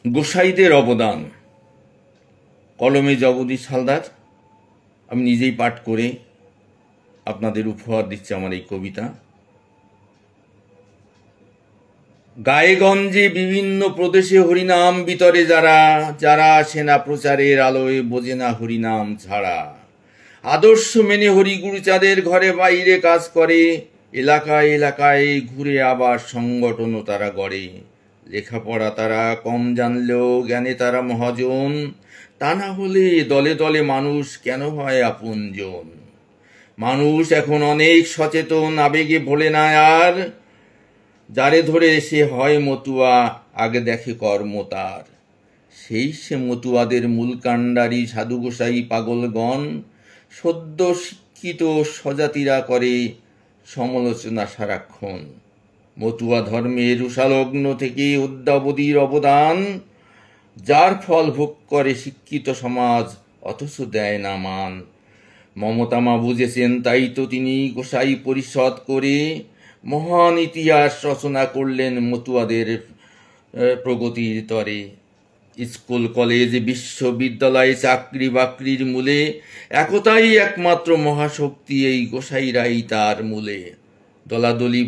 গোসাইদের অবদান। কলমে জগদীশ হালদার। আমি নিজেই পাঠ করে আপনাদের উপহার দিচ্ছি আমার এই কবিতা। গায়েগঞ্জে বিভিন্ন প্রদেশে হরিনাম বিতরে যারা যারা সেনা প্রচারের আলোয় বোঝে না হরিনাম ছাড়া, আদর্শ মেনে হরিগুরুচাঁদের ঘরে বাইরে কাজ করে, এলাকায় এলাকায় ঘুরে আবার সংগঠনও তারা গড়ে। লেখাপড়া তারা কম জানলেও জ্ঞানে তারা মহাজন, তা না হলে দলে দলে মানুষ কেন হয় আপনজন। মানুষ এখন অনেক সচেতন, আবেগে ভোলে না আর, যারে ধরে সে হয় মতুয়া, আগে দেখে কর্ম তার। সেই সে মতুয়াদের মূল কাণ্ডারি সাধু গোসাই পাগলগণ, সদ্য শিক্ষিত স্বজাতিরা করে সমালোচনা সারাক্ষণ। মতুয়া ধর্মের উষালগ্ন থেকে অদ্যাবধির অবদান, যার ফল ভোগ করে শিক্ষিত সমাজ অথচ দেয় না মান। মমতা মা বুঝেছেন, তাই তো তিনি গোসাই পরিষদ করে মহান ইতিহাস রচনা করলেন মতুয়াদের প্রগতির তরে। স্কুল কলেজ বিশ্ববিদ্যালয় চাকরি বাকরির মূলে একতাই একমাত্র মহাশক্তি, এই গোসাইরাই তার মূলে। দলাদলি